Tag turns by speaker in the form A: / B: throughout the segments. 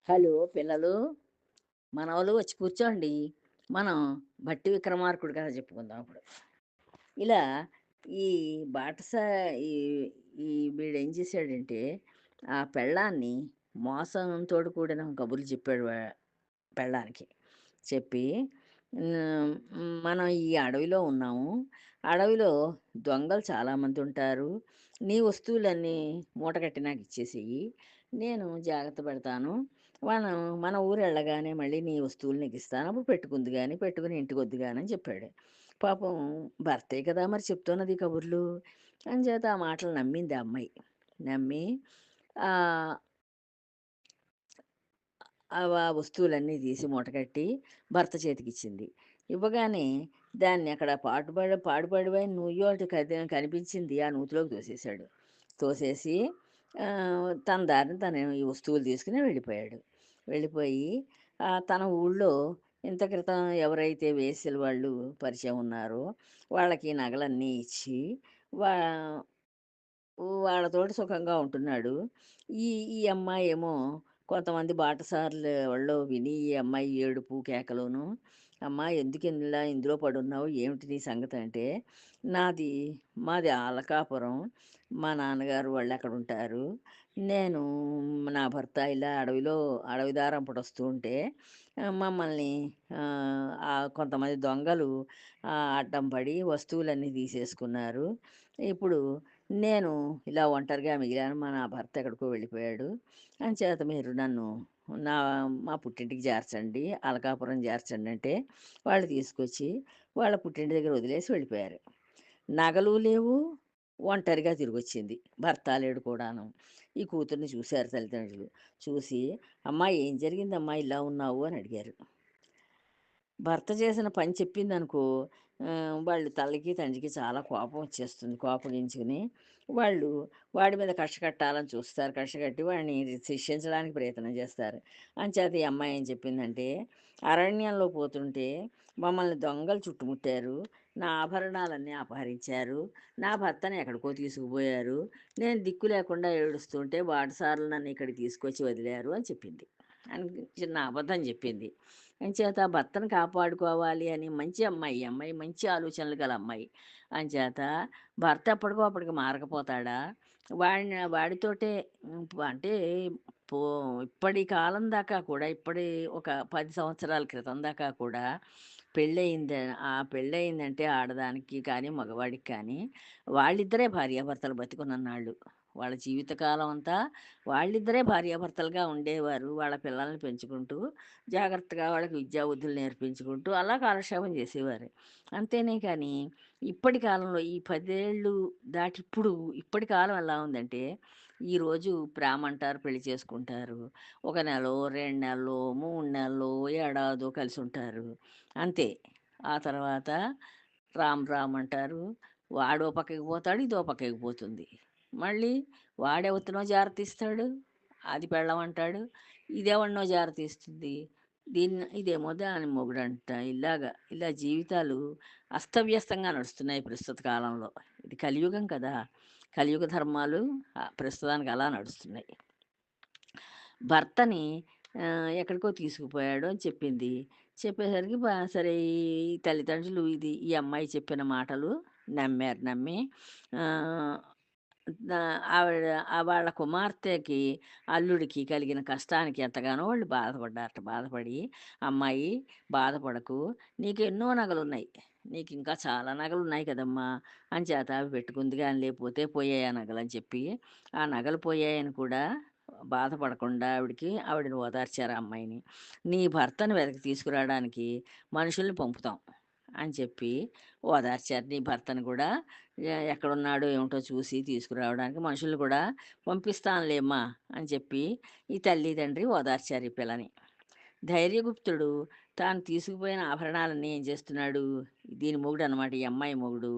A: Hello పిల్లలు, మనవలు వచ్చి కూర్చోండి. మనం భట్టి విక్రమార్కుడు కథ చెప్పుకుందాం ఇప్పుడు. ఇలా ఈ బాటసా ఈ ఈ వీడేం చేశాడంటే, ఆ పెళ్ళాన్ని మోసంతోటి కూడిన కబుర్లు చెప్పాడు పెళ్ళానికి. చెప్పి హ్మ్, మనం ఈ అడవిలో ఉన్నాము. అడవిలో దొంగలు చాలామంది ఉంటారు. నీ వస్తువులన్నీ మూటగట్టి నాకిచ్చేసేయి. నేను జాగ్రత్త పెడతాను. మనం మన ఊరెళ్ళగానే మళ్ళీ నీ వస్తువులు నీకిస్తాను. అప్పుడు పెట్టుకుంది గాని, పెట్టుకుని ఇంటికొద్దు గాని అని చెప్పాడు. పాపం భర్తే కదా మరి చెప్తున్నది ఈ కబుర్లు. అంచేత ఆ మాటలు నమ్మింది ఆ అమ్మాయి. నమ్మి ఆహ్, ఆ వస్తువులన్నీ తీసి మూటకట్టి భర్త చేతికిచ్చింది. ఇవ్వగానే దాన్ని అక్కడ పాడుపడిపోయిన నుయ్యో ఒకటి కనిపించింది. ఆ నూతిలోకి తోసేసాడు. తోసేసి తన దారిన తను ఈ వస్తువులు తీసుకుని వెళ్ళిపోయాడు. వెళ్ళిపోయి తన ఊళ్ళో ఇంత క్రితం ఎవరైతే వేశ్యలు వాళ్ళు పరిచయం ఉన్నారో వాళ్ళకి నగలన్నీ ఇచ్చి వా వాళ్ళతోటి సుఖంగా ఉంటున్నాడు. ఈ ఈ అమ్మాయేమో కొంతమంది బాటసారులు ఎవళ్ళో విని ఈ అమ్మాయి ఏడుపు, కేకలును. "అమ్మా! ఎందుకు ఇలా ఇందులో పడున్నావు? ఏమిటి నీ సంగతి" అంటే, "నాది మాది ఆలకాపురం. మా నాన్నగారు వాళ్ళక్కడుంటారు. నేను నా భర్త ఇలా అడవి దారంపటొస్తూ ఉంటే మమ్మల్ని కొంతమంది దొంగలు అడ్డం పడి వస్తువులన్నీ తీసేసుకున్నారు. ఇప్పుడు నేను ఇలా ఒంటరిగా మిగిలాను. నా భర్త ఎక్కడికో వెళ్ళిపోయాడు. అంచేత మీరు నన్ను నా మా పుట్టింటికి చేర్చండి. అలకాపురం చేర్చండి అంటే, వాళ్ళు తీసుకొచ్చి వాళ్ళ పుట్టింటి దగ్గర వదిలేసి వెళ్ళిపోయారు. నగలు లేవు. ఒంటరిగా తిరిగొచ్చింది. భర్త లేడు కూడాను. ఈ కూతుర్ని చూసారు తల్లిదండ్రులు. చూసి, "అమ్మా! ఏం జరిగిందమ్మా ఇలా ఉన్నావు?" అని అడిగారు. భర్త చేసిన పని చెప్పిందనుకో వాళ్ళు తల్లికి, తండ్రికి చాలా కోపం వచ్చేస్తుంది. కోపగించుకుని వాళ్ళు వాడి మీద కక్ష కట్టాలని చూస్తారు. కక్ష కట్టి వాడిని శిక్షించడానికి ప్రయత్నం చేస్తారు. అంచేత ఈ అమ్మాయి ఏం చెప్పిందంటే, "అరణ్యంలో పోతుంటే మమ్మల్ని దొంగలు చుట్టుముట్టారు. నా ఆభరణాలన్నీ అపహరించారు. నా భర్తని ఎక్కడికో తీసుకుపోయారు. నేను దిక్కు లేకుండా ఏడుస్తుంటే బాటసారులు నన్ను ఇక్కడికి తీసుకొచ్చి వదిలారు" అని చెప్పింది. అని చిన్న అబద్ధం చెప్పింది. అంచేత భర్తను కాపాడుకోవాలి అని మంచి అమ్మాయి. ఈ అమ్మాయి మంచి ఆలోచనలు గల అమ్మాయి. అంచేత భర్త ఎప్పటికో అప్పటికి మారకపోతాడా? వాడితోటే అంటే పో ఇప్పటి కాలం దాకా కూడా ఒక 10 సంవత్సరాల క్రితం దాకా కూడా పెళ్ళయిందంటే ఆడదానికి కానీ, మగవాడికి కానీ వాళ్ళిద్దరే భార్యాభర్తలు బతికున్నన్నాళ్ళు. వాళ్ళ జీవితకాలం అంతా వాళ్ళిద్దరే భార్యాభర్తలుగా ఉండేవారు. వాళ్ళ పిల్లల్ని పెంచుకుంటూ జాగ్రత్తగా వాళ్ళకి విద్యా బుద్ధులు నేర్పించుకుంటూ అలా కాలక్షేపం చేసేవారు. అంతేనే కానీ, ఇప్పటి కాలంలో ఈ 10 ఏళ్ళు దాటి ఇప్పటి కాలం ఎలా ఉందంటే, ఈరోజు ప్రేమంటారు పెళ్లి చేసుకుంటారు. ఒక నెలో, 2 నెలలో, 3 నెలలో, ఏడాదో కలిసుంటారు. అంతే. ఆ తర్వాత రామ్ రామ్ అంటారు. వాడో పక్కకి పోతాడు, ఇదో పక్కకి పోతుంది. మళ్ళీ వాడెవతినో జారతీస్తాడు. అది పెళ్ళామంటాడు. ఇదెవడినో జారతీస్తుంది. ఇదేమో దాని మొగుడంట. ఇలా జీవితాలు అస్తవ్యస్తంగా నడుస్తున్నాయి ప్రస్తుత కాలంలో. ఇది కలియుగం కదా! కలియుగ ధర్మాలు ప్రస్తుతానికి అలా నడుస్తున్నాయి. భర్తని ఎక్కడికో తీసుకుపోయాడు అని చెప్పింది. చెప్పేసరికి సరే ఈ తల్లిదండ్రులు ఈ అమ్మాయి చెప్పిన మాటలు నమ్మారు. నమ్మి ఆహ్, దా ఆవిడ వాళ్ళ కుమార్తెకి, అల్లుడికి కలిగిన కష్టానికి ఎంతగానో వాళ్ళు బాధపడ్డారట. బాధపడి, "అమ్మాయి బాధపడకు. నీకెన్నో నగలున్నాయి. నీకింకా చాలా నగలున్నాయి కదమ్మా! అంచేత అవి పెట్టుకుంది గానిలే పోతే పోయాయి ఆ నగలని" చెప్పి, ఆ నగలు పోయాయని కూడా బాధపడకుండా ఆవిడని ఓదార్చారు ఆ అమ్మాయిని. "నీ భర్తను వెనక్కి తీసుకురావడానికి మనుషుల్ని పంపుతాం" అని చెప్పి ఓదార్చారు. నీ భర్తను కూడా ఎక్కడున్నాడో ఏమిటో చూసి తీసుకురావడానికి మనుషుల్ని కూడా పంపిస్తానులేమ్మా అని చెప్పి ఈ తల్లి, తండ్రి ఓదార్చారు ఈ పిల్లని. ధైర్యగుప్తుడు తాను తీసుకుపోయిన ఆభరణాలన్నీ ఏం చేస్తున్నాడు, దీని మొగుడనమాట ఈ అమ్మాయి మొగుడు.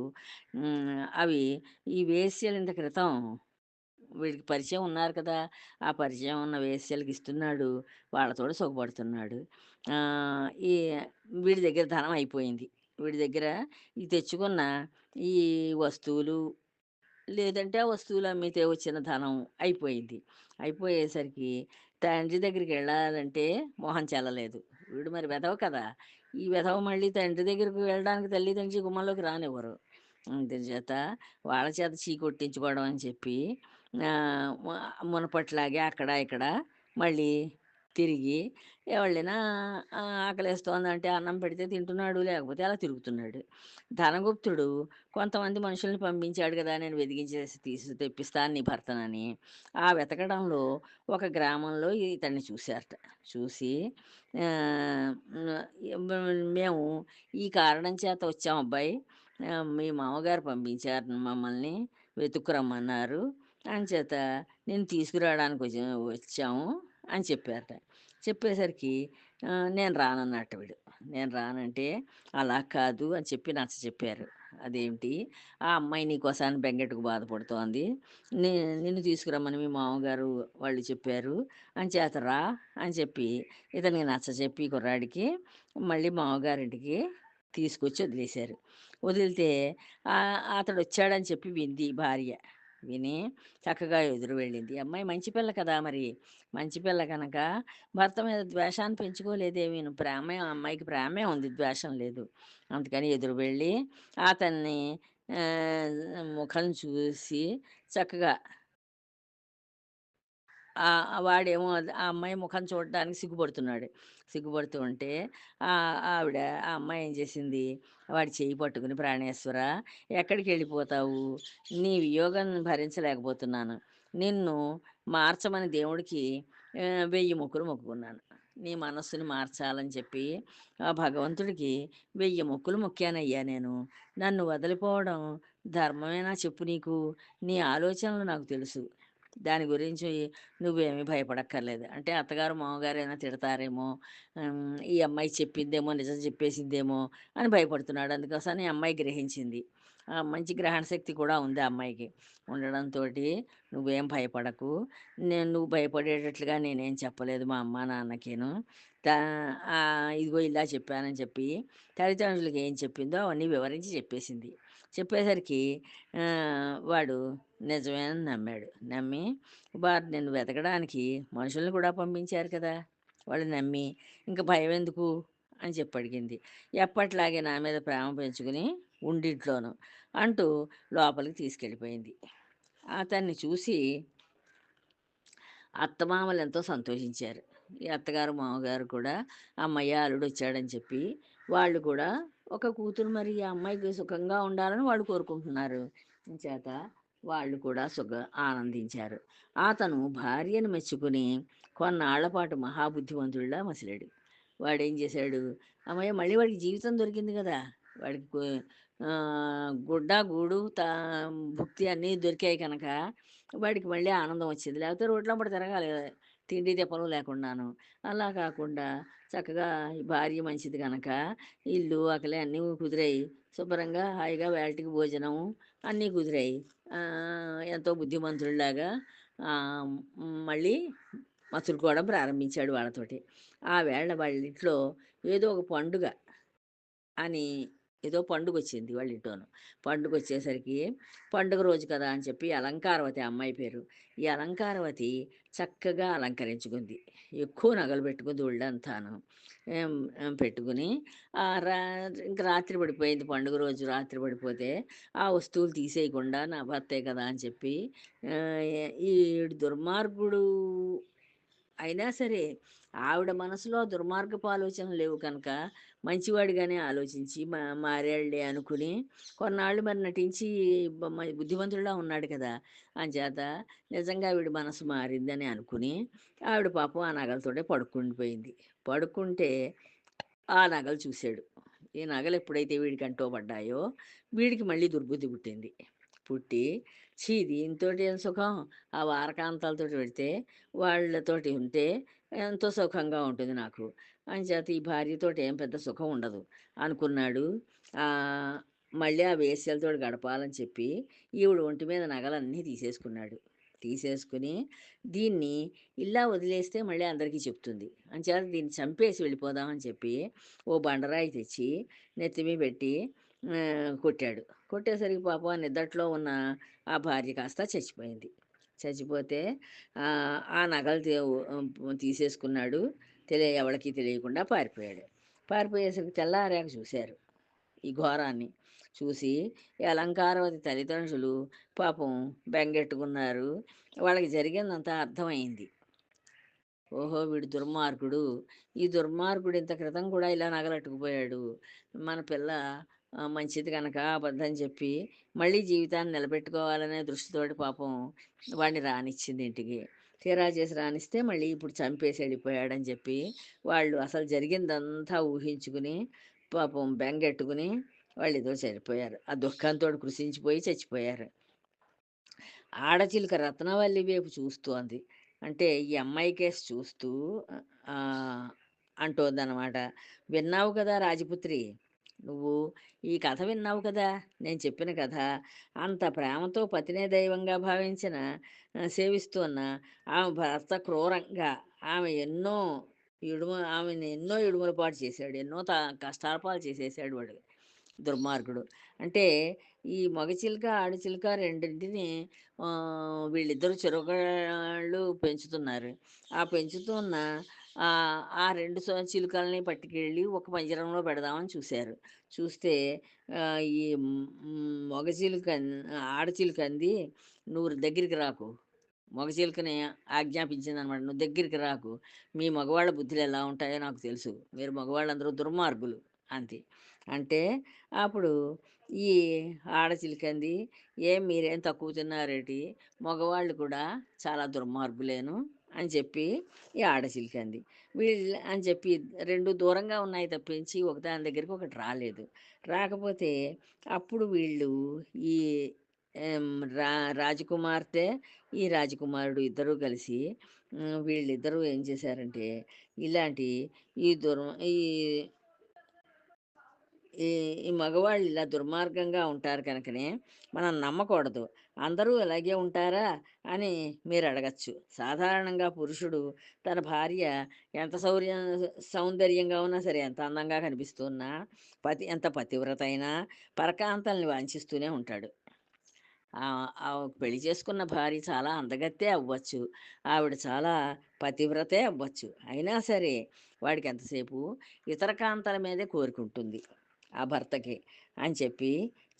A: అవి ఈ వేశ్యలు ఇంత క్రితం వీడికి పరిచయం ఉన్నారు కదా! ఆ పరిచయం ఉన్న వేశ్యలకి ఇస్తున్నాడు. వాళ్ళతోటి సుఖపడుతున్నాడు. ఈ వీడి దగ్గర ధనం అయిపోయింది. వీడి దగ్గర ఈ తెచ్చుకున్న ఈ వస్తువులు లేదంటే ఆ వస్తువులు అమ్మితే వచ్చిన ధనం అయిపోయింది. అయిపోయేసరికి తండ్రి దగ్గరికెళ్ళాలంటే మొహం చెల్లలేదు. వీడు మరి వెధవ కదా! ఈ వెధవ మళ్ళీ తండ్రి దగ్గరికి వెళ్ళడానికి తల్లిదండ్రి గుమ్మంలోకి రానివ్వరు. అందుచేత వాళ్ళ చేత చీ కొట్టించుకోవడం అని చెప్పి ఆహ్, మ మునపటిలాగే అక్కడ, ఇక్కడ మళ్ళీ తిరిగి ఎవళ్ళైనా ఆకలేస్తోందంటే అన్నం పెడితే తింటున్నాడు, లేకపోతే అలా తిరుగుతున్నాడు. ధనగుప్తుడు కొంతమంది మనుషుల్ని పంపించాడు గదా! నేను వెతికించేసి తెప్పిస్తాను నీ భర్తనని. ఆ వెతకడంలో ఒక గ్రామంలో ఇతన్ని చూసారట. చూసి మేము ఈ కారణం చేత వచ్చాం అబ్బాయి. మీ మామగారు పంపించారు మమ్మల్ని వెతుక్కురమ్మన్నారు. అంచేత నిన్ను తీసుకురావడానికి వచ్చాము అని చెప్పారట. చెప్పేసరికి నేను రానన్నట్టు వీడు. నేను రానంటే, అలా కాదు అని చెప్పి నచ్చచెప్పారు. అదేంటి, ఆ అమ్మాయి నీకోసాన్ని బెంగెట్టుకు బాధపడుతోంది. నే నిన్ను తీసుకురమ్మని మీ మామగారు వాళ్ళు చెప్పారు. అంచేత రా అని చెప్పి ఇతనికి నచ్చచెప్పి కుర్రాడికి మళ్ళీ మామగారింటికి తీసుకొచ్చి వదిలేశారు. వదిలితే అతడొచ్చాడని చెప్పి వింది భార్య. విని చక్కగా ఎదురు వెళ్ళింది. ఈ అమ్మాయి మంచి పిల్ల కదా మరి! మంచి పిల్ల కనుక భర్త మీద ద్వేషాన్ని పెంచుకోలేదేమీను. ప్రేమే ఆ అమ్మాయికి ప్రేమే ఉంది. ద్వేషం లేదు. అందుకని ఎదురు వెళ్ళి అతన్ని ముఖం చూసి చక్కగా వాడేమో ఆ అమ్మాయి ముఖం చూడడానికి సిగ్గుపడుతున్నాడు. సిగ్గుపడుతూ ఉంటే ఆవిడ ఆ అమ్మాయి ఏం చేసింది, వాడి చెయ్యి పట్టుకుని "ప్రాణేశ్వర ఎక్కడికెళ్ళిపోతావు? నీ వియోగం భరించలేకపోతున్నాను. నిన్ను మార్చమని దేవుడికి 1000 మొక్కులు మొక్కుకున్నాను. నీ మనస్సుని మార్చాలని చెప్పి ఆ భగవంతుడికి 1000 మొక్కులు మొక్కానయ్యా నేను. నన్ను వదిలిపోవడం ధర్మమేనా చెప్పు నీకు? నీ ఆలోచనలు నాకు తెలుసు. దాని గురించి నువ్వేమీ భయపడక్కర్లేదు." అంటే అత్తగారు, మామగారైనా తిడతారేమో, ఈ అమ్మాయి చెప్పిందేమో, నిజం చెప్పేసిద్దేమో అని భయపడుతున్నాడు. అందుకోసని ఈ అమ్మాయి గ్రహించింది. మంచి గ్రహణ శక్తి కూడా ఉంది ఆ అమ్మాయికి. ఉండడంతోటి "నువ్వేం భయపడకు. నువ్వు భయపడేటట్లుగా నేనేం చెప్పలేదు మా అమ్మా, నాన్నకిను. తా ఇదిగో ఇలా చెప్పానని" చెప్పి తల్లిదండ్రులకి ఏం చెప్పిందో అవన్నీ వివరించి చెప్పేసింది. చెప్పేసరికి వాడు నిజమేనని నమ్మాడు. నమ్మి వారు నిన్ను వెతకడానికి మనుషుల్ని కూడా పంపించారు కదా! వాళ్ళు నమ్మి ఇంక భయమెందుకు అని చెప్పి అడిగింది. ఎప్పట్లాగే నా మీద ప్రేమ పెంచుకుని ఉండింట్లోను అంటూ లోపలికి తీసుకెళ్ళిపోయింది. అతన్ని చూసి అత్తమామలెంతో సంతోషించారు. ఈ అత్తగారు, మామగారు కూడా హమ్మయ్య! అల్లుడొచ్చాడని చెప్పి, వాళ్ళు కూడా ఒక కూతురు మరి ఆ అమ్మాయికి సుఖంగా ఉండాలని వాళ్ళు కోరుకుంటున్నారు. చేత వాళ్ళు కూడా ఆనందించారు. అతను భార్యను మెచ్చుకుని కొన్నాళ్ల పాటు మహాబుద్ధిమంతుడిలా మసిలాడు. వాడేం చేశాడు, హమ్మయ్య! మళ్ళీ వాడికి జీవితం దొరికింది గదా! వాడికి గుడ్డ, గూడు, భుక్తి అన్నీ దొరికాయి కనుక వాడికి మళ్ళీ ఆనందం వచ్చింది. లేకపోతే రోడ్లెంబట తిరగాలి తిండి, తిప్పలు లేకుండాను. అలా కాకుండా చక్కగా ఈ భార్య మంచిది గనక ఇల్లు, వాకిలి అన్నీ కుదిరాయి. శుభ్రంగా హాయిగా వేళటికి భోజనం అన్నీ కుదిరాయి. ఎంతో బుద్ధిమంతుడిలాగా మళ్ళీ మసులుకోవడం ప్రారంభించాడు వాళ్ళతోటి. ఆ వేళ వాళ్ళింట్లో ఏదో ఒక పండుగ అని ఏదో పండుగొచ్చింది వాళ్ళింట్లోను. పండుగొచ్చేసరికి పండుగ రోజు కదా అని చెప్పి అలంకారవతి ఆ అమ్మాయి పేరు. ఈ అలంకారవతి చక్కగా అలంకరించుకుంది. ఎక్కువ నగలు పెట్టుకుంది ఒళ్ళంతాను. ఏం పెట్టుకుని రా ఇంక రాత్రి పడిపోయింది పండుగ రోజు రాత్రి పడిపోతే, ఆ వస్తువులు తీసేయకుండా నా భర్తే కదా అని చెప్పి ఈడు దుర్మార్గుడు అయినా సరే, ఆవిడ మనసులో దుర్మార్గపు ఆలోచనలు లేవు కనుక, మంచివాడిగానే ఆలోచించి మారాడులే అనుకుని, కొన్నాళ్ళు మరి నటించి బుద్ధిమంతుడిలా ఉన్నాడు కదా! అంచేత నిజంగా వీడి మనసు మారిందని అనుకుని, ఆవిడ పాపం ఆ నగలతోటే పడుకుండిపోయింది. పడుకుంటే ఆ నగలు చూసాడు. ఈ నగలు ఎప్పుడైతే వీడికి అంటోపడ్డాయో, వీడికి మళ్ళీ దుర్బుద్ధి పుట్టింది. పుట్టి ఛీ! దీనితోటి ఏం సుఖం, ఆ వారకాంతాలతోటి పెడితే వాళ్ళతోటి ఉంటే ఎంతో సుఖంగా ఉంటుంది నాకు. అంచేత ఈ భార్యతోటి ఏం పెద్ద సుఖం ఉండదు అనుకున్నాడు. ఆహ్, మళ్ళీ ఆ వేశ్యలతోటి గడపాలని చెప్పి ఈవిడ ఒంటి మీద నగలన్నీ తీసేసుకున్నాడు. తీసేసుకుని దీన్ని ఇలా వదిలేస్తే మళ్ళీ అందరికీ చెప్తుంది. అంచేత దీన్ని చంపేసి వెళ్ళిపోదామని చెప్పి ఓ బండరాయి తెచ్చి నెత్తి మీద పెట్టి కొట్టాడు. కొట్టేసరికి పాపం ఆ నిద్దట్లో ఉన్న ఆ భార్య కాస్త చచ్చిపోయింది. చచ్చిపోతే ఆ నగలు తీసేసుకున్నాడు. ఎవడికి తెలియకుండా పారిపోయాడు. పారిపోయేసరికి తెల్లారాక చూశారు ఈ ఘోరాన్ని. చూసి ఈ అలంకారవతి తల్లిదండ్రులు పాపం బెంగెట్టుకున్నారు. వాళ్ళకి జరిగిందంతా అర్థమైంది. ఓహో! వీడు దుర్మార్గుడు. ఈ దుర్మార్గుడు ఇంత క్రితం కూడా ఇలా నగలెట్టుకుపోయాడు. మన పిల్ల మంచిది గనక అబద్ధం చెప్పి మళ్ళీ జీవితాన్ని నిలబెట్టుకోవాలనే దృష్టితోటి పాపం వాడిని రానిచ్చింది ఇంటికి. తీరా చేసి రానిస్తే మళ్ళీ ఇప్పుడు చంపేసి వెళ్ళిపోయాడని చెప్పి వాళ్ళు అసలు జరిగిందంతా ఊహించుకుని పాపం బెంగెట్టుకుని వాళ్ళేదో చనిపోయారు. ఆ దుఃఖంతోటి కృశించిపోయి చచ్చిపోయారు. ఆడచిలుక రత్నవల్లి వైపు చూస్తోంది. అంటే ఈ అమ్మాయి కేసి చూస్తూ ఆహ్, అంటోందనమాట. "విన్నావు కదా రాజపుత్రి! నువ్వు ఈ కథ విన్నావు కదా! నేను చెప్పిన కథ. అంత ప్రేమతో పతినే దైవంగా భావించిన సేవిస్తున్న ఆమె భర్త క్రూరంగా ఆమెని ఎన్నో ఇడుముల పాటు చేశాడు. ఎన్నో కష్టాల పాలు చేసేసాడు వాడు. దుర్మార్గుడు." అంటే ఈ మగ చిలుక, ఆడచిలుక రెండింటిని వీళ్ళిద్దరూ చిరుగాళ్ళు పెంచుతున్నారు. ఆ పెంచుతున్న ఆ 2 చిలుకల్ని పట్టుకెళ్ళి ఒక పంజరంలో పెడదామని చూశారు. చూస్తే ఈ మగ చిలుక ఆడచిలుక అంది, "నువ్వు దగ్గరికి రాకు." మగ చిలుకని ఆజ్ఞాపించిందనమాట. "నువ్వు దగ్గరికి రాకు. మీ మగవాళ్ళ బుద్ధులు ఎలా ఉంటాయో నాకు తెలుసు. మీరు మగవాళ్ళందరూ దుర్మార్గులు" అంది. అంటే అప్పుడు ఈ ఆడచిలుకంది, "ఏం మీరేం తక్కువ తిన్నారేటి? మగవాళ్ళు కూడా చాలా దుర్మార్గులేను" అని చెప్పి ఈ ఆడచిలుకంది. అని చెప్పి 2 దూరంగా ఉన్నాయి తప్పించి ఒకదాని దగ్గరికి ఒకటి రాలేదు. రాకపోతే అప్పుడు వీళ్ళు ఈ ఆహ్, రా రాజకుమార్తె, ఈ రాజకుమారుడు ఇద్దరూ కలిసి వీళ్ళిద్దరూ ఏం చేశారంటే ఇలాంటి ఈ దుర్ ఈ ఈ ఈ మగవాళ్ళు ఇలా దుర్మార్గంగా ఉంటారు కనుకనే మనం నమ్మకూడదు. అందరూ ఇలాగే ఉంటారా అని మీరు అడగచ్చు. సాధారణంగా పురుషుడు తన భార్య ఎంత సౌందర్యంగా ఉన్నా సరే, ఎంత అందంగా కనిపిస్తున్నా, ఎంత పతివ్రత అయినా పరకాంతల్ని వాంఛిస్తూనే ఉంటాడు. పెళ్లి చేసుకున్న భార్య చాలా అందగత్తే అవ్వచ్చు. ఆవిడ చాలా పతివ్రతే అవ్వచ్చు. అయినా సరే వాడికి ఎంతసేపు ఇతర కాంతల మీదే కోరికుంటుంది ఆ భర్తకి అని చెప్పి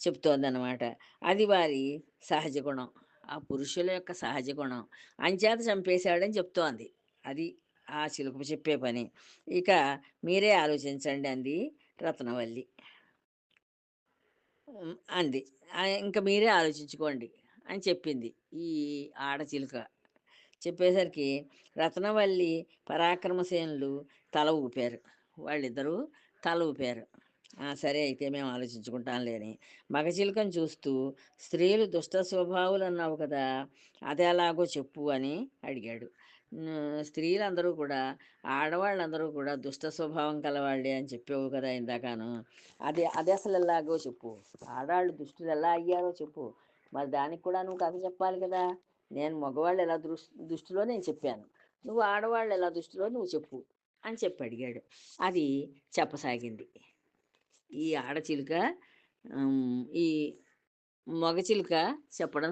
A: చెప్తోందనమాట. అది వారి సహజ గుణం. ఆ పురుషుల యొక్క సహజ గుణం. అంచేత చంపేశాడని చెప్తోంది. అది ఆ చిలుక చెప్పే పని. ఇక మీరే ఆలోచించండి అంది రత్నవల్లి. అంది. ఇంక మీరే ఆలోచించుకోండి అని చెప్పింది ఈ ఆడచిలుక. చెప్పేసరికి రత్నవల్లి, పరాక్రమసేనులు తల ఊపారు. వాళ్ళిద్దరూ తల ఊపారు. సరే అయితే మేము ఆలోచించుకుంటాంలే అని. మగ చిలుకని చూస్తూ, "స్త్రీలు దుష్ట స్వభావులన్నావు కదా! అదెలాగో చెప్పు" అని అడిగాడు. స్త్రీలందరూ కూడా, ఆడవాళ్ళందరూ కూడా దుష్ట స్వభావం కలవాళ్ళే అని చెప్పావు కదా ఇందాకను. అది ఎలాగో చెప్పు. ఆడాళ్ళు దుష్టులు ఎలా అయ్యారో చెప్పు. మరి దానికి కూడా నువ్వు కథ చెప్పాలి కదా! నేను మగవాళ్ళు ఎలా దుష్టులో నేను చెప్పాను. నువ్వు ఆడవాళ్ళు ఎలా దుష్టులో నువ్వు చెప్పు అని చెప్పి అడిగాడు. అది చెప్పసాగింది ఈ ఆడచిలుక. ఈ మగ చిలుక చెప్పడం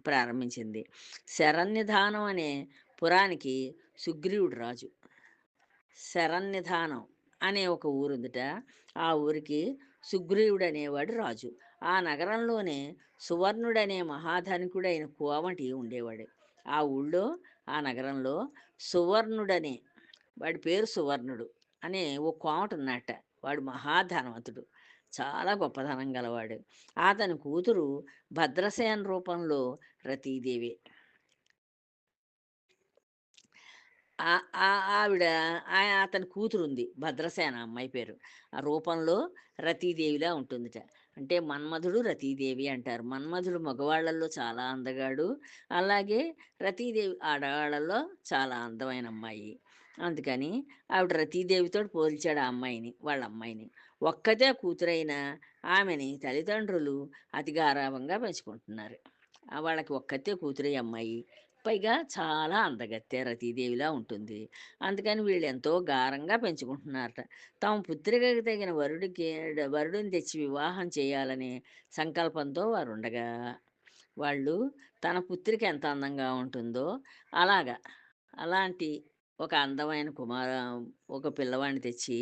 A: ప్రారంభించింది. శరన్నిధానం అనే పురానికి సుగ్రీవుడు రాజు. శరన్నిధానం అనే ఒక ఊరుందిట. ఆ ఊరికి సుగ్రీవుడు అనేవాడు రాజు. ఆ నగరంలోనే సువర్ణుడనే మహాధనికుడైన కోమటి ఉండేవాడు. ఆ ఊళ్ళో, ఆ నగరంలో సువర్ణుడనే వాడి పేరు సువర్ణుడు అనే ఓ కోమట ఉన్నట్ట. వాడు మహాధనవంతుడు. చాలా గొప్పదనం గలవాడు. అతని కూతురు భద్రసేన రూపంలో రతీదేవి. ఆ ఆ ఆవిడ అతని కూతురుంది. భద్రసేన అమ్మాయి పేరు. ఆ రూపంలో రతీదేవిలా ఉంటుందిట. అంటే మన్మధుడు, రతీదేవి అంటారు. మన్మధుడు మగవాళ్ళల్లో చాలా అందగాడు. అలాగే రతీదేవి ఆడవాళ్ళలో చాలా అందమైన అమ్మాయి. అందుకని ఆవిడ రతీదేవితోటి పోల్చాడు ఆ అమ్మాయిని, వాళ్ళ అమ్మాయిని. ఒక్కతే కూతురైన ఆమెని తల్లిదండ్రులు అతి గారాబంగా పెంచుకుంటున్నారు. వాళ్ళకి ఒక్కతే కూతురే అమ్మాయి. పైగా చాలా అందగత్తె రతీదేవిలా ఉంటుంది. అందుకని వీళ్ళెంతో గారంగా పెంచుకుంటున్నారట. తమ పుత్రికకి తగిన వరుడిని తెచ్చి వివాహం చేయాలనే సంకల్పంతో వారుండగా, వాళ్ళు తన పుత్రిక ఎంత అందంగా ఉంటుందో అలాగా, అలాంటి ఒక అందమైన ఒక పిల్లవాడిని తెచ్చి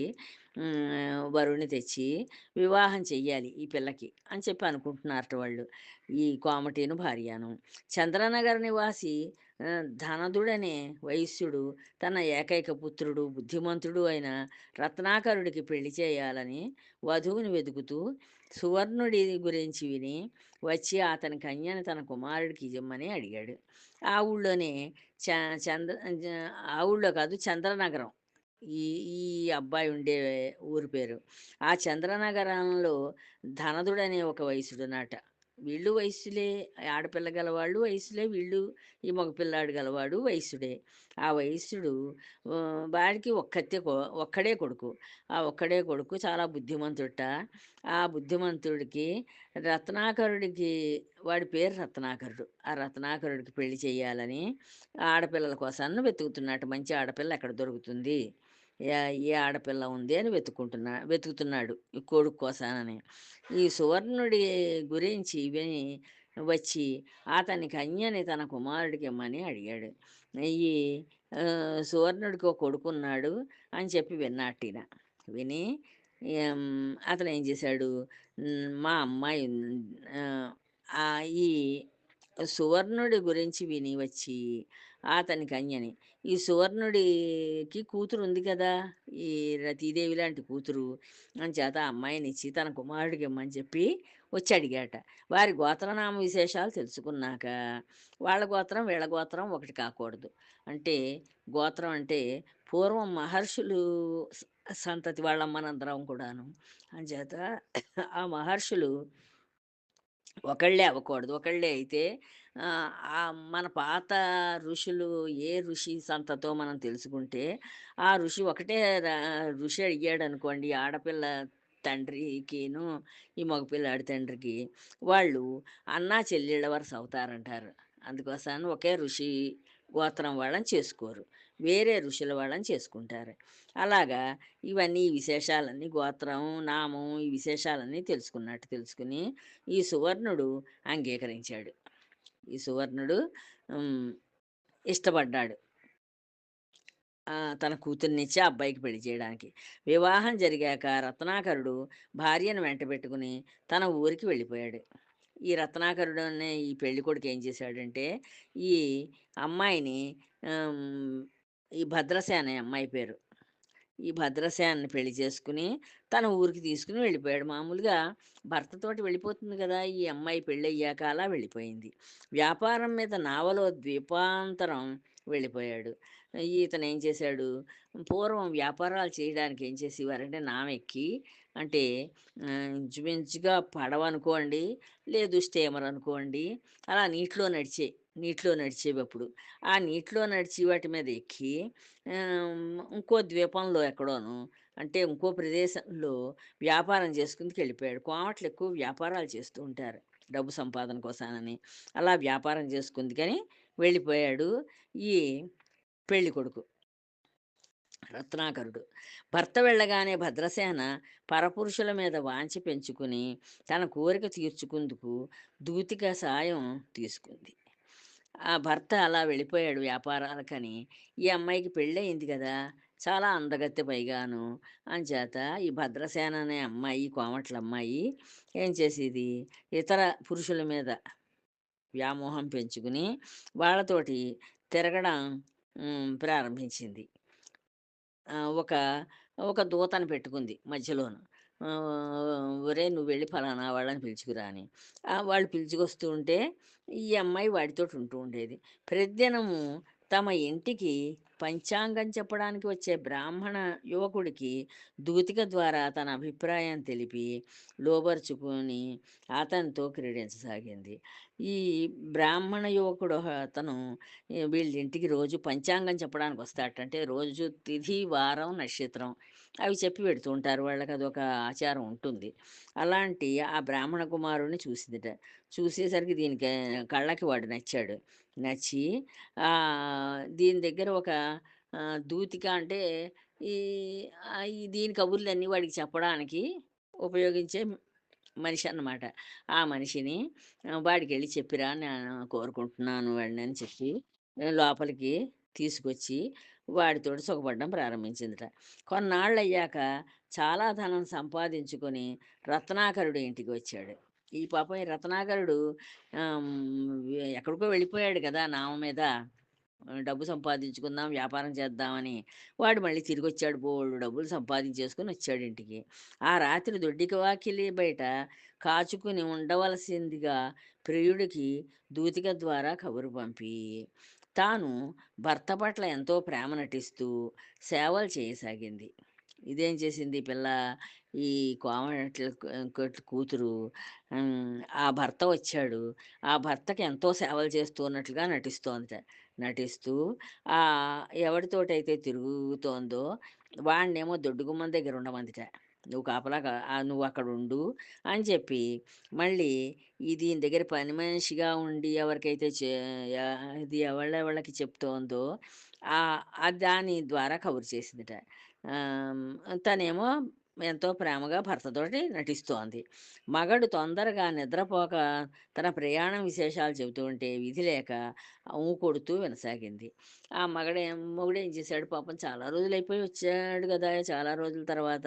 A: వరుడిని తెచ్చి వివాహం చెయ్యాలి ఈ పిల్లకి అని చెప్పి అనుకుంటున్నారట వాళ్ళు. ఈ కోమటిను భార్యను. చంద్రనగర్ నివాసి ధనదుడనే వైశ్యుడు తన ఏకైక పుత్రుడు, బుద్ధిమంతుడు అయిన రత్నాకరుడికి పెళ్లి చేయాలని వధువుని వెతుకుతూ సువర్ణుడి గురించి విని వచ్చి అతని కన్యని తన కుమారుడికి ఇవ్వమని అడిగాడు. ఆ ఊళ్ళోనే చ చంద్ర జ ఆ ఊళ్ళో కాదు, చంద్రనగరం. ఈ ఈ అబ్బాయి ఉండే ఊరి పేరు. ఆ చంద్రనగరంలో ధనదుడనే ఒక వైశ్యుడున్నాట. వీళ్ళు వైశ్యులే. ఆడపిల్ల గలవాళ్ళు వైశ్యులే వీళ్ళు. ఈ మగ పిల్లాడు గలవాడు వైశ్యుడే. ఆ వైశ్యుడు వాడికి ఒక్కడే కొడుకు. ఆ ఒక్కడే కొడుకు చాలా బుద్ధిమంతుడట. ఆ బుద్ధిమంతుడికి రత్నాకరుడికి, వాడి పేరు రత్నాకరుడు. ఆ రత్నాకరుడికి పెళ్లి చేయాలని ఆడపిల్లల కోసాన్ని వెతుకుతున్నాడు. మంచి ఆడపిల్ల ఎక్కడ దొరుకుతుంది? ఏ ఆడపిల్ల ఉంది అని వెతుకుతున్నాడు ఈ కొడుకు కోసానని. ఈ సువర్ణుడి గురించి విని వచ్చి అతని కన్యని తన కుమారుడికి ఇమ్మని అడిగాడు. ఈ సువర్ణుడికి ఒక కొడుకున్నాడు అని చెప్పి విన్నాటిన. విని అతను ఏం చేశాడు, మా అమ్మాయి ఈ సువర్ణుడి గురించి విని వచ్చి అతని కన్యని, ఈ సువర్ణుడికి కూతురు ఉంది కదా, ఈ రతీదేవి లాంటి కూతురు, అంచేత ఆ అమ్మాయినిచ్చి తన కుమారుడికి ఇమ్మని చెప్పి వచ్చి అడిగాట. వారి గోత్రనామ విశేషాలు తెలుసుకున్నాక వాళ్ళ గోత్రం వీళ్ళ గోత్రం ఒకటి కాకూడదు. అంటే గోత్రం అంటే పూర్వం మహర్షులు సంతతి వాళ్ళం మనందరం కూడాను. అంచేత ఆ మహర్షులు ఒకళ్ళే అవ్వకూడదు. ఒకళ్ళే అయితే మన పాత ఋషులు ఏ ఋషి సంతతో మనం తెలుసుకుంటే, ఆ ఋషి ఒకటే ర ఋషి అడిగాడనుకోండి ఆడపిల్ల తండ్రికిను, ఈ మగపిల్లాడి తండ్రికి, వాళ్ళు అన్నా చెల్లెళ్ళ వరుస అవుతారంటారు. అందుకోసాన ఒకే ఋషి గోత్రం వాళ్ళని చేసుకోరు. వేరే ఋషుల వాళ్ళని చేసుకుంటారు. అలాగా ఇవన్నీ ఈ విశేషాలన్నీ గోత్రం, నామం ఈ విశేషాలన్నీ తెలుసుకుని ఈ సువర్ణుడు అంగీకరించాడు. ఈ సువర్ణుడు హ్మ్. ఇష్టపడ్డాడు. తన కూతుర్నిచ్చి ఆ అబ్బాయికి పెళ్లి చేయడానికి. వివాహం జరిగాక రత్నాకరుడు భార్యను వెంటబెట్టుకుని తన ఊరికి వెళ్ళిపోయాడు. ఈ రత్నాకరుడు అనే ఈ పెళ్ళికొడుకు ఏం చేశాడంటే, ఈ అమ్మాయిని హ్మ్. ఈ భద్రసేన అనే అమ్మాయి పేరు. ఈ భద్రసేనని పెళ్లి చేసుకుని తన ఊరికి తీసుకుని వెళ్ళిపోయాడు. మామూలుగా భర్తతోటి వెళ్ళిపోతుంది కదా! ఈ అమ్మాయి పెళ్ళయ్యాక అలా వెళ్ళిపోయింది. వ్యాపారం మీద నావలో ద్వీపాంతరం వెళ్ళిపోయాడు. ఇతనేం చేశాడు, పూర్వం వ్యాపారాలు చేయడానికి ఏం చేసేవారంటే నావెక్కి, అంటే ఇంచుమించుగా పడవనుకోండి, లేదు స్టీమర్ అనుకోండి, అలా నీటిలో నడిచేవప్పుడు. ఆ నీటిలో నడిచి వాటి మీద ఎక్కి ఇంకో ద్వీపంలో ఎక్కడోను, అంటే ఇంకో ప్రదేశంలో వ్యాపారం చేసుకుందుకెళ్ళిపోయాడు. కోమట్లు ఎక్కువ వ్యాపారాలు చేస్తూ ఉంటారు డబ్బు సంపాదన కోసానని. అలా వ్యాపారం చేసుకుందుకని వెళ్ళిపోయాడు ఈ పెళ్ళికొడుకు రత్నాకరుడు. భర్త వెళ్ళగానే భద్రసేన పరపురుషుల మీద వాంఛ పెంచుకుని తన కోరిక తీర్చుకుందుకు దూతిక సాయం తీసుకుంది. ఆ భర్త అలా వెళ్ళిపోయాడు వ్యాపారాలకని. ఈ అమ్మాయికి పెళ్ళయింది కదా! చాలా అందగత్తె పైగాను. అంచేత ఈ భద్రసేన అనే అమ్మాయి, కోమట్ల అమ్మాయి ఏం చేసేది, ఇతర పురుషుల మీద వ్యామోహం పెంచుకుని వాళ్ళతోటి తిరగడం ప్రారంభించింది. ఒక ఒక దూతని పెట్టుకుంది మధ్యలోను. "ఒరేయ్! నువ్వెళ్ళి ఫలానా వాళ్ళని పిలుచుకురా" అని. వాళ్ళు పిలుచుకొస్తూ ఉంటే ఈ అమ్మాయి వాడితోటి ఉంటూ ఉండేది. ప్రతిదినము తమ ఇంటికి పంచాంగం చెప్పడానికి వచ్చే బ్రాహ్మణ యువకుడికి దూతిక ద్వారా తన అభిప్రాయం తెలిపి లోబరుచుకొని అతనితో క్రీడించసాగింది. ఈ బ్రాహ్మణ యువకుడు అతను వీళ్ళింటికి రోజు పంచాంగం చెప్పడానికి వస్తాడట. అంటే రోజు తిథి, వారం, నక్షత్రం అవి చెప్పి పెడుతూ ఉంటారు. వాళ్ళకదొక ఆచారం ఉంటుంది. అలాంటి ఆ బ్రాహ్మణ కుమారుడిని చూసిందిట. చూసేసరికి దీనికి కళ్ళకి వాడు నచ్చాడు. నచ్చి దీని దగ్గర ఒక దూతిక అంటే ఈ దీని కబుర్లన్నీ వాడికి చెప్పడానికి ఉపయోగించే మనిషి అన్నమాట. ఆ మనిషిని వాడికెళ్ళి చెప్పిరా నేను కోరుకుంటున్నాను వాడిని అని చెప్పి లోపలికి తీసుకొచ్చి వాడితోటి సుఖపడడం ప్రారంభించిందట. కొన్నాళ్ళయ్యాక చాలా ధనం సంపాదించుకొని రత్నాకరుడు ఇంటికి వచ్చాడు. ఈ పాపం ఈ రత్నాకరుడు ఎక్కడికో వెళ్ళిపోయాడు కదా! నావ మీద. డబ్బు సంపాదించుకుందాం, వ్యాపారం చేద్దామని. వాడు మళ్ళీ తిరిగొచ్చాడు. బోలెడు డబ్బులు సంపాదించేసుకొని వచ్చాడు ఇంటికి. ఆ రాత్రి దొడ్డిక వాకిలి బయట కాచుకుని ఉండవలసిందిగా ప్రియుడికి దూతిక ద్వారా కబురు పంపి, తాను భర్త పట్ల ఎంతో ప్రేమ నటిస్తూ సేవలు చేయసాగింది. ఇదేం చేసింది ఈ పిల్ల, ఈ కోమటోల కూతురు ఆ భర్త వచ్చాడు. ఆ భర్తకి ఎంతో సేవలు చేస్తూ ఉన్నట్లుగా నటిస్తోందట. నటిస్తూ ఎవడితోటైతే తిరుగుతోందో వాడినేమో దొడ్డు గుమ్మం దగ్గర ఉండమందిట. "నువ్వు కాపలా నువ్వక్కడుండు" అని చెప్పి, మళ్ళీ దీని దగ్గర పని మనిషిగా ఉండి ఎవరికైతే ఇది ఎవళ్ళెవళ్ళకి చెప్తోందో దాని ద్వారా కబురు చేసిందట. తనేమో ఎంతో ప్రేమగా భర్తతోటి నటిస్తోంది. మగడు తొందరగా నిద్రపోక తన ప్రయాణం విశేషాలు చెబుతూ ఉంటే విధి లేక కొడుతూ వినసాగింది. ఆ మొగుడేం చేశాడు పాపం, చాలా రోజులైపోయి వచ్చాడు గదా! చాలా రోజుల తర్వాత.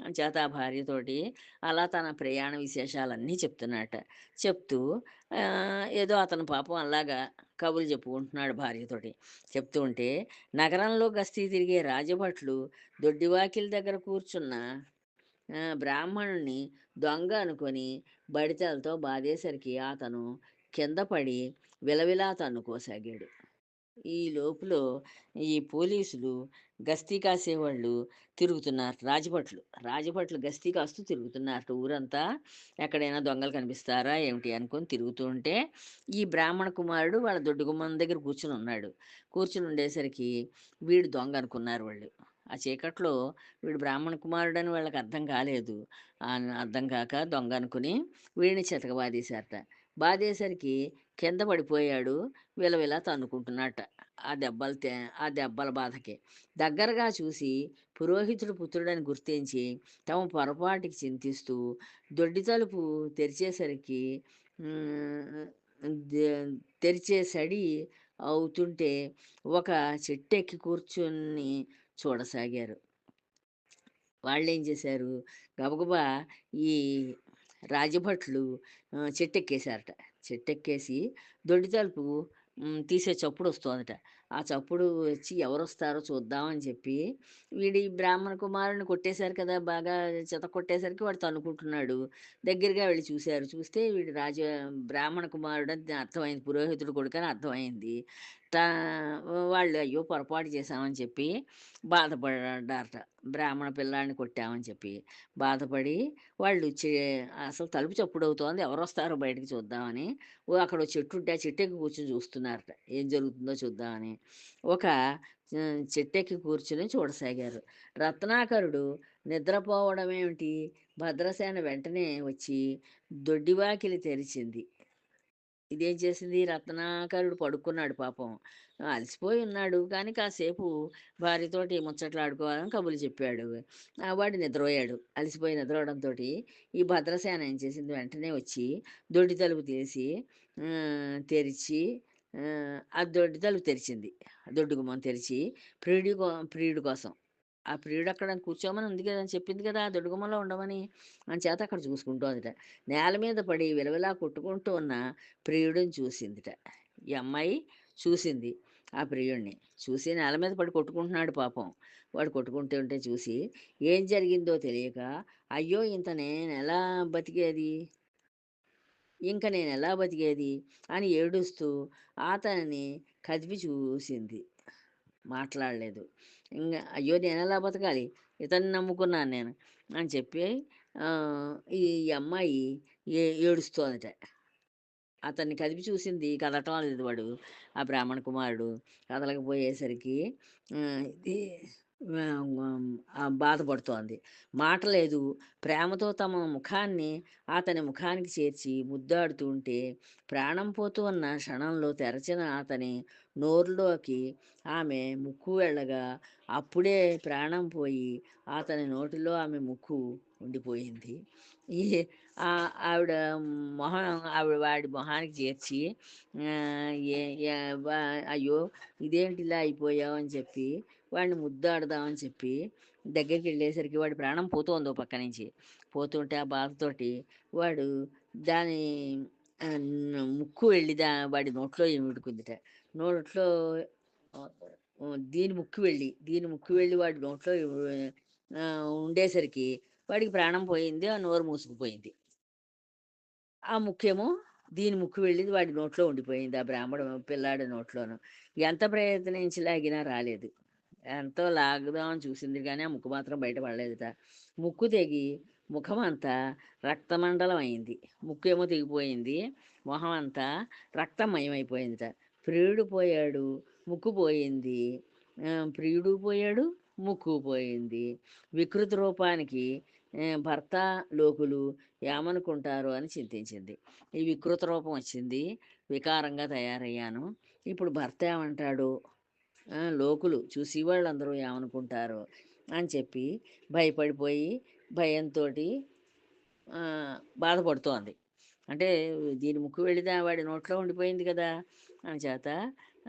A: అంచేత ఆ భార్యతోటి అలా తన ప్రయాణ విశేషాలన్నీ చెప్తున్నాడట. చెప్తూ ఏదో అతను పాపం అలాగా కబుర్లు చెప్పుకుంటున్నాడు భార్యతోటి. చెప్తూ ఉంటే నగరంలో గస్తీ తిరిగే రాజభట్లు దొడ్డివాకిలి దగ్గర కూర్చున్న బ్రాహ్మణుడిని దొంగ అనుకొని బడితెలతో బాధేసరికి అతను కింద పడి విలవిలా తన్నుకోసాగాడు. ఈ లోపులో ఈ పోలీసులు గస్తీ కాసేవాళ్ళు తిరుగుతున్నారు. రాజభట్లు గస్తీ కాస్తూ తిరుగుతున్నారట ఊరంతా. ఎక్కడైనా దొంగలు కనిపిస్తారా ఏమిటి అనుకొని తిరుగుతూ ఉంటే, ఈ బ్రాహ్మణ కుమారుడు వాళ్ళ దొడ్డు గుమ్మం దగ్గర కూర్చునున్నాడు. కూర్చునుండేసరికి వీడు దొంగ అనుకున్నారు వాళ్ళు. ఆ చీకట్లో వీడు బ్రాహ్మణ కుమారుడని వాళ్ళకి అర్థం కాలేదు. అర్థం కాక దొంగ అనుకుని వీడిని చితకబాదేశారట. బాదేసరికి కింద పడిపోయాడు. విలవిలా తన్నుకుంటున్నట్ట. ఆ దెబ్బలు తే ఆ దెబ్బల బాధకి. దగ్గరగా చూసి పురోహితుడు పుత్రుడని గుర్తించి తమ పొరపాటుకి చింతిస్తూ దొడ్డి తలుపు తెరిచేసరికి హ్మ్, దే తెరిచే సడి అవుతుంటే ఒక చెట్టెక్కి కూర్చొని చూడసాగారు. వాళ్ళేం చేశారు, గబగబా ఈ రాజభట్లు చెట్టెక్కేశారట. చెట్టెక్కేసి దొడ్డి తలుపు తీసే చప్పుడొస్తోందట. ఆ చప్పుడు వచ్చి ఎవరొస్తారో చూద్దామని చెప్పి, వీడి బ్రాహ్మణ కుమారుడిని కొట్టేశారు కదా! బాగా చితక్కొట్టేసరికి వాడు తన్నుకుంటున్నాడు. దగ్గరగా వెళ్లి చూశారు. చూస్తే వీడు బ్రాహ్మణ కుమారుడని అర్థమైంది. పురోహితుడి కొడుకని అర్థమైంది. తా వాళ్ళు అయ్యో! పొరపాటు చేశామని చెప్పి బాధపడ్డారట. బ్రాహ్మణ పిల్లాడిని కొట్టామని చెప్పి. బాధపడి వాళ్ళు అసలు తలుపు చప్పుడవుతోంది. ఎవరొస్తారో బయటికి చూద్దామని అక్కడో చెట్టుంటే ఆ చెట్టెక్కి కూర్చొని చూస్తున్నారట. ఏం జరుగుతుందో చూద్దామని. ఒక చెట్టెక్కి కూర్చొని చూడసాగారు. రత్నాకరుడు నిద్రపోవడమేమిటి, భద్రసేన వెంటనే వచ్చి దొడ్డివాకిలి తెరిచింది. ఇదేం చేసింది, రత్నాకరుడు పడుకున్నాడు పాపం. అలసిపోయి ఉన్నాడు. కానీ కాసేపు భార్యతోటి ముచ్చట్లాడుకోవాలని కబుర్లు చెప్పాడు. వాడు నిద్రపోయాడు. అలసిపోయి నిద్రపోవడంతోటి ఈ భద్రసేన ఏం చేసింది, వెంటనే వచ్చి దొడ్డి తలుపు తీసి తెరిచి ఆ దొడ్డి తలుపు తెరిచింది. దొడ్డి గుమ్మం తెరిచి ప్రియుడి కోసం. ఆ ప్రియుడక్కడ కూర్చోమని ఉంది కదా! అని చెప్పింది కదా! దొడ్డి గుమ్మంలో ఉండమని. అంచేత అక్కడ చూసుకుంటోందిట. నేల మీద పడి విలవిలా కొట్టుకుంటూ ఉన్న ప్రియుడిని చూసిందిట. ఈ అమ్మాయి చూసింది ఆ ప్రియుడిని. చూసి నేల మీద పడి కొట్టుకుంటున్నాడు పాపం. వాడు కొట్టుకుంటుంటే చూసి ఏం జరిగిందో తెలియక, అయ్యో! ఇంక నేనెలా బతికేది అని ఏడుస్తూ అతనిని కదిపి చూసింది. మాట్లాడలేదు. అయ్యో! నేనెలా బతకాలి? ఇతన్ని నమ్ముకున్నాను నేను అని చెప్పి ఈ అమ్మాయి ఏడుస్తోందట. అతన్ని కదిపి చూసింది. కదలటం లేదు వాడు. ఆ బ్రాహ్మణ కుమారుడు. కదలకపోయేసరికి ఇది బాధపడుతోంది. మాట లేదు. ప్రేమతో తమ ముఖాన్ని అతని ముఖానికి చేర్చి ముద్దాడుతూ ఉంటే, ప్రాణం పోతూ ఉన్న క్షణంలో తెరచిన అతని నోరులోకి ఆమె ముక్కు వెళ్ళగా అప్పుడే ప్రాణం పోయి అతని నోటిలో ఆమె ముక్కు ఉండిపోయింది. ఈ ఆవిడ మొహం ఆవిడ వాడి మొహానికి చేర్చి ఏ ఏ- అయ్యో ఇదేంటి ఇలా అయిపోయావు అని చెప్పి వాడిని ముద్దాడదామని చెప్పి దగ్గరికి వెళ్ళేసరికి వాడి ప్రాణం పోతోంది ఓ పక్క నుంచి. పోతుంటే ఆ బాధతోటి వాడు దాని ముక్కు వెళ్ళి వాడి నోట్లో ఏమిడుకుందిట. నోట్లో దీని ముక్కు వెళ్ళి వాడి నోట్లో ఉండేసరికి వాడికి ప్రాణం పోయింది. ఆ నోరు మూసుకుపోయింది. ఆ ముక్కేమో దీని ముక్కు వెళ్ళింది వాడి నోట్లో ఉండిపోయింది. ఆ బ్రాహ్మడు పిల్లాడి నోట్లోను. ఎంత ప్రయత్నించి లాగినా రాలేదు. ఎంతో లాగుదామని చూసింది కానీ, ఆ ముక్కు మాత్రం బయట పడలేదుట. ముక్కు తెగి ముఖమంతా రక్తమండలం అయింది. ముక్కేమో తెగిపోయింది. మొహం అంతా రక్తమయమైపోయిందిట. ప్రియుడు పోయాడు, ముక్కు పోయింది. ప్రియుడు పోయాడు, ముక్కు పోయింది. వికృతి రూపానికి భర్త, లోకులు ఏమనుకుంటారో అని చింతించింది. ఈ వికృత రూపం వచ్చింది, వికారంగా తయారయ్యాను. ఇప్పుడు భర్త ఏమంటాడు, లోకులు చూసి వాళ్ళందరూ ఏమనుకుంటారో అని చెప్పి భయపడిపోయి భయంతోటి బాధపడుతోంది. అంటే దీని ముక్కు వెళ్ళిదా వాడి నోట్లో ఉండిపోయింది కదా! చేత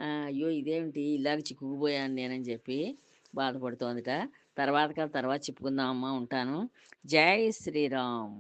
A: అయ్యో! ఇదేమిటి ఇలాగ చిక్కుకుపోయాను నేనని చెప్పి బాధపడుతోందిట. తర్వాత కథ తర్వాత చెప్పుకుందాం అమ్మ. ఉంటాను. జై శ్రీరామ్.